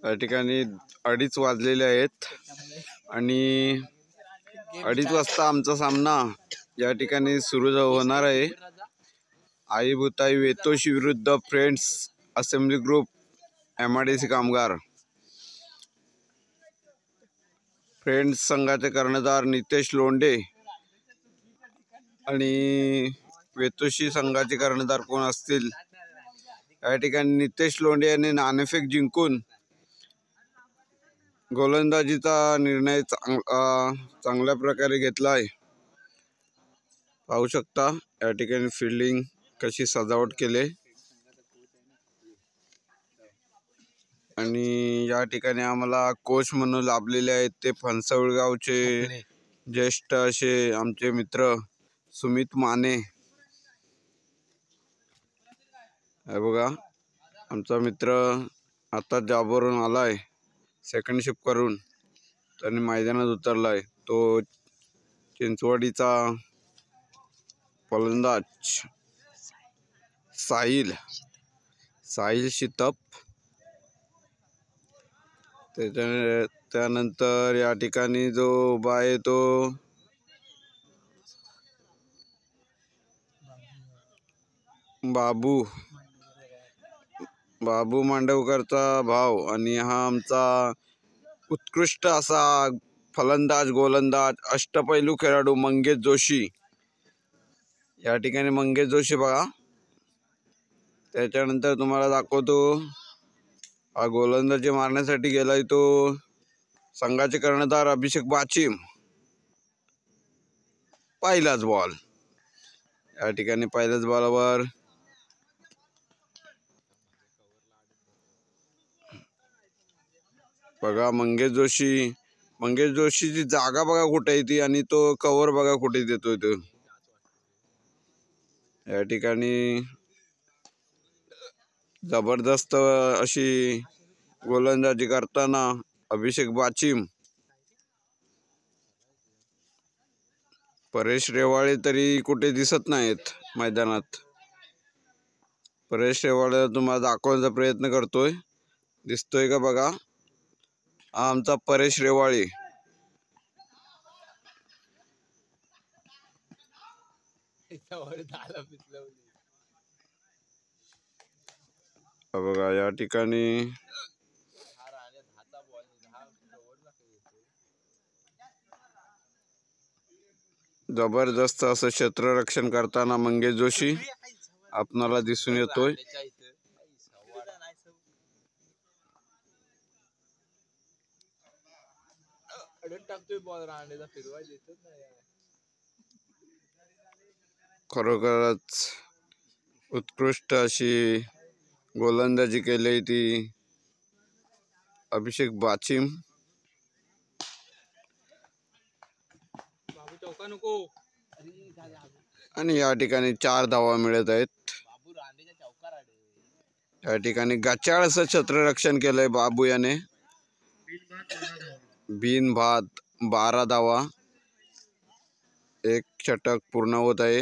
या ठिकाणी 2:30 वाजलेले आहेत आणि 2:30 वाजता आमचा सामना या ठिकाणी सुरू होणार आहे। आई भूताई वेतोशी विरुद्ध फ्रेंड्स असेंब्ली ग्रुप MIDC कामगार। फ्रेंड्स संघाचे कर्णधार नितेश लोंढे आणि वेतोशी संघाचे कर्णधार कोण असतील। या ठिकाणी नितेश लोंढे यांनी नाणेफेक जिंकून गोलंदाजीचा निर्णय चांगल्या प्रकारे घेतला आहे। पाहू शकता या ठिकाणी फिल्डिंग कशी सजावट केले आणि या ठिकाणी आम्हाला कोच म्हणून लाभलेले आहेत ते फणसवळगावचे ज्येष्ठ असे आमचे मित्र सुमित माने। हे बघा आमचा मित्र आता जॉबवरून आलाय सेकंड शिफ्ट करून, त्यांनी मैदानात उतरलाय। तो चिंचवडीचा फलंदाज साहिल शितप। त्यानंतर या ठिकाणी जो उभा आहे तो बाबू मांडवकरचा भाव आणि हा आमचा उत्कृष्ट असा फलंदाज गोलंदाज अष्टपैलू खेळाडू मंगेश जोशी। या ठिकाणी मंगेश जोशी बघा। त्याच्यानंतर तुम्हाला दाखवतो हा गोलंदाजी मारण्यासाठी गेलाय तो संघाचे कर्णधार अभिषेक बाचिम। पहिलाच बॉल या ठिकाणी पहिल्याच बॉलवर बघा मंगेश जोशीची जागा बघा कुठे आहे ती आणि तो कव्हर बघा कुठे देतोय तो। या ठिकाणी जबरदस्त अशी गोलंदाजी करताना अभिषेक बाचिम। परेश रेवाळे तरी कुठे दिसत नाहीत मैदानात। परेश रेवाळे तुम्हाला दाखवण्याचा प्रयत्न करतोय, दिसतोय का बघा। आमचा परेश रेवाळे बघा या ठिकाणी जबरदस्त असं क्षेत्ररक्षण करताना मंगेश जोशी आपणाला दिसून येतोय। खरोखरच उत्कृष्ट अशी गोलंदाजी केली ती अभिषेक बाचिम। आणि या ठिकाणी 4 धावा मिळत आहेत। या ठिकाणी गचाळ असं क्षेत्ररक्षण केलंय बाबू याने। बिनबाद 12 धावा, 1 षटक पूर्ण होत आहे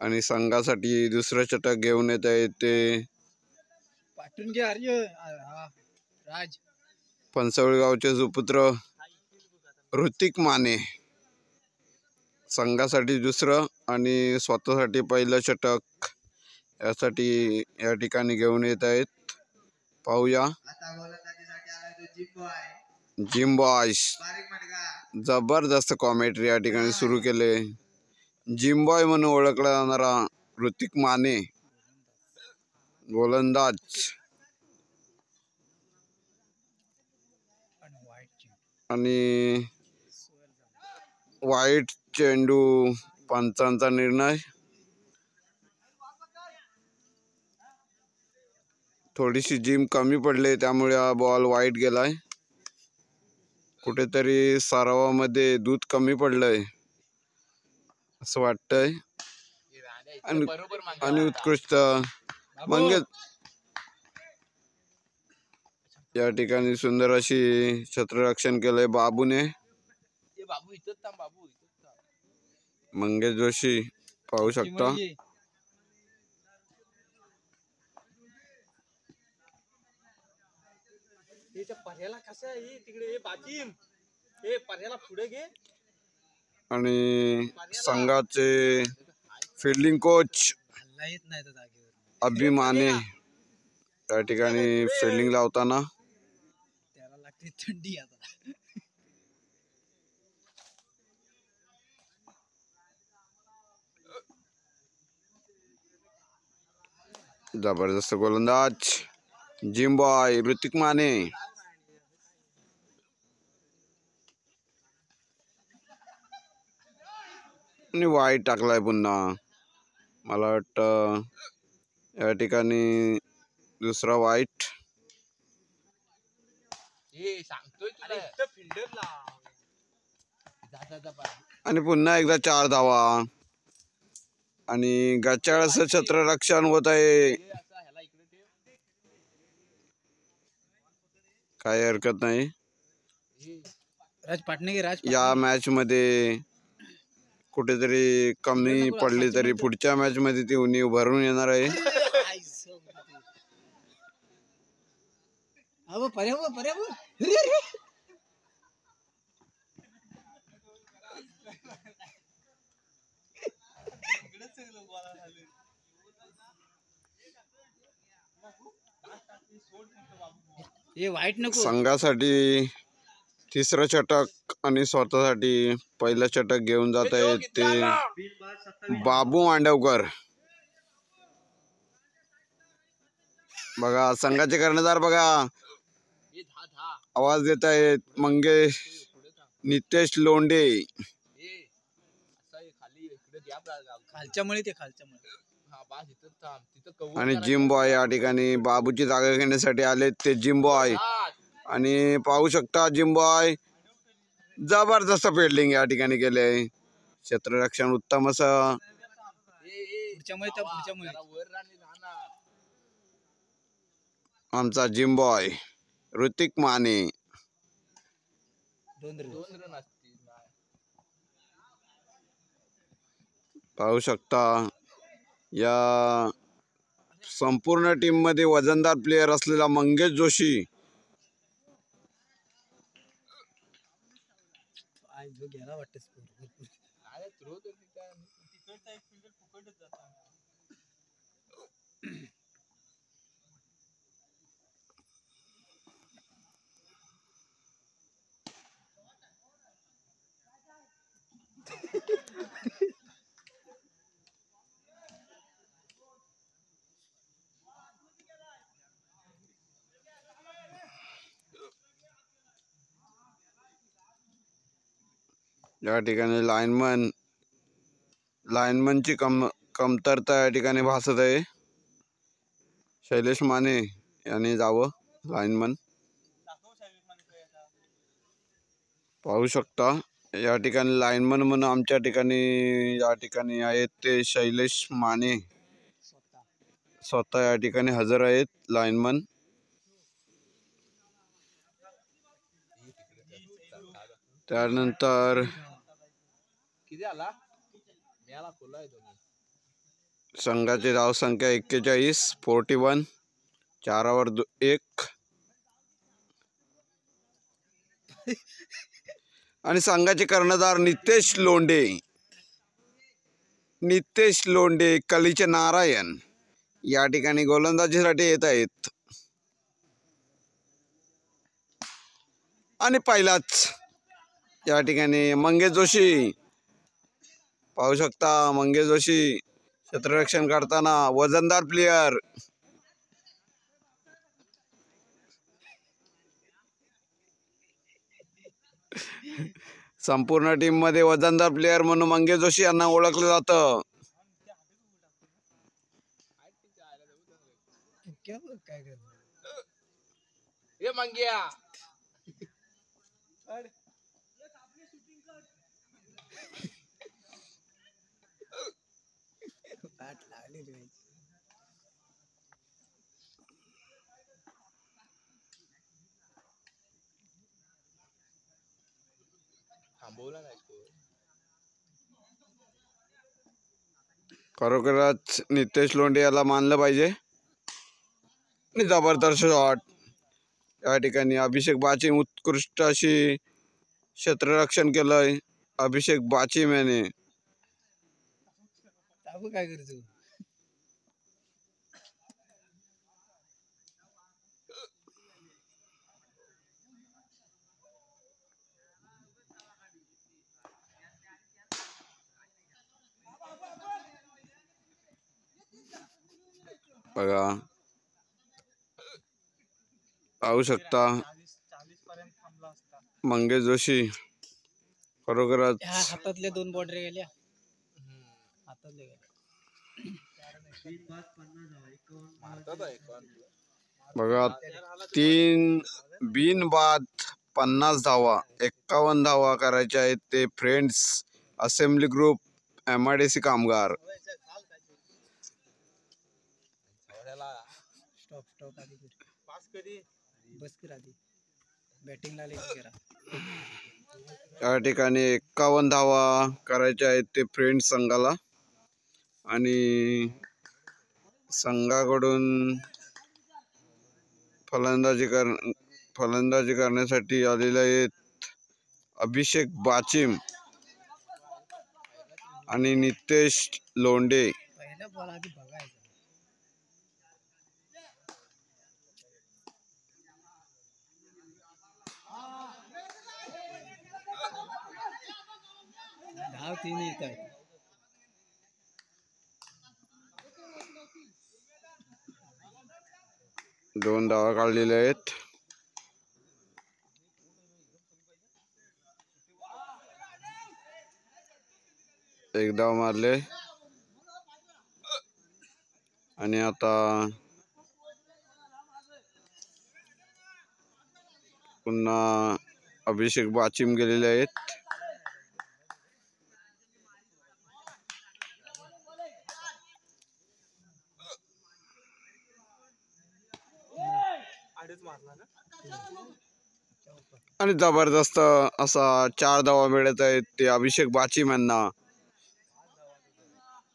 आणि संघासाठी दुसरं षटक घेऊन येत आहे ते फणसवळगावचे सुपुत्र ऋतिक माने। संघासाठी दुसरं आणि स्वतःसाठी पहिलं षटक यासाठी या ठिकाणी घेऊन येत आहेत। पाहूया जिम बॉयज जबरदस्त कॉमेंट्री या ठिकाणी सुरू केले। जिम बॉय म्हणून ओळखला जाणारा ऋतिक माने गोलंदाज आणि वाईट चेंडू पंचांचा निर्णय। थोडीशी जिम कमी पडले त्यामुळे हा बॉल वाईट गेलाय। कुठेतरी सरावामध्ये दूध कमी पडलंय असं वाटतंय। आणि उत्कृष्ट मंगेश या ठिकाणी सुंदर अशी क्षेत्ररक्षण केलंय बाबूने। मंगेश जोशी पाहू शकता। आणि संघाचे फिल्डिंग कोच अभिमाने त्या ठिकाणी फिल्डिंग लावताना थंडी आता जबरदस्त गोलंदाज जिम बॉय ऋतिक माने आणि वाईट टाकलाय पुन्हा. मला वाटतं या ठिकाणी दुसरा वाईट. आणि पुन्हा एकदा 4 धावा आणि गचाळचं क्षेत्ररक्षण होत आहे. काही हरकत नाही. या मॅच मध्ये कुठेतरी कमी पडली तरी पुढच्या मॅच मध्ये ती उणीव भरून येणार आहे. संघासाठी तिसरं षटक आणि स्वतःसाठी पहिलं षटक घेऊन जात आहेत ते बाबू मांडवकर. बघा संघाचे कर्णधार बघा आवाज देत आहेत मंगेश नितेश लोंढे. आणि जिम बॉय या ठिकाणी बाबूची जागा घेण्यासाठी आले ते जिम बॉय. आणि पाहू शकता जिम बॉय जबरदस्त फिल्डिंग या ठिकाणी केले. क्षेत्ररक्षण उत्तम असं. आमचा जिम बॉय ऋतिक माने. पाहू शकता या संपूर्ण टीम मध्ये वजनदार प्लेयर असलेला मंगेश जोशी. या ठिकाणी लाईनमनची कमतरता या ठिकाणी भासत आहे. शैलेश माने यांनी जावं लाईनमन. पाहू शकता या ठिकाणी लाईनमन म्हणून आमच्या ठिकाणी या ठिकाणी आहेत ते शैलेश माने स्वतः या ठिकाणी हजर आहेत लाईनमन. त्यानंतर संघाची धावसंख्या 41 41 4वर 1. आणि संघाचे कर्णधार नितेश लोंढे कलीचे नारायण या ठिकाणी गोलंदाजीसाठी येत आहेत. आणि पहिलाच या ठिकाणी मंगेश जोशी. पाहू शकता मंगेश जोशी क्षेत्ररक्षण करताना वजनदार प्लेयर. संपूर्ण टीम मध्ये वजनदार प्लेयर म्हणून मंगेश जोशी यांना ओळखलं जातं. खरोखरच नितेश लोंढे याला मानलं पाहिजे. जबरदस्त शॉट या ठिकाणी अभिषेक बाचिम उत्कृष्ट अशी क्षेत्ररक्षण केलंय. अभिषेक बाचिम याने काय करतो बघा, पाहू शकता मंगेश जोशी खरोखरच हातातले 2 बॉर्डर गेल्या हातातले गेल्या. बघा 3 बिनबाद 50 धावा 51 धावा करायच्या आहेत. ते फ्रेंड्स असेंब्ली ग्रुप MIDC कामगार. स्टॉप आधी पास करी बस कर आधी बॅटिंगला लेट करा. या ठिकाणी 51 धावा करायच्या आहेत ते फ्रेंड्स संघाला आणि संघाकडून फलंदाजी करण्यासाठी आलेले आहेत अभिषेक बाचिम आणि नितेश लोंढे. पहिला बॉल आधी बघायचा. धाव 3 येत आहेत. दोन धावा काढलेल्या आहेत. एक धाव मारले आणि आता पुन्हा अभिषेक बाचिम गेलेले आहेत. आणि जबरदस्त असा 4 धावा मिळत आहेत ते अभिषेक बाचिम यांना.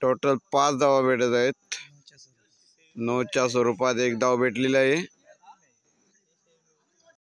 टोटल 5 धावा भेटत आहेत. 9च्या स्वरूपात 1 धाव भेटलेला आहे.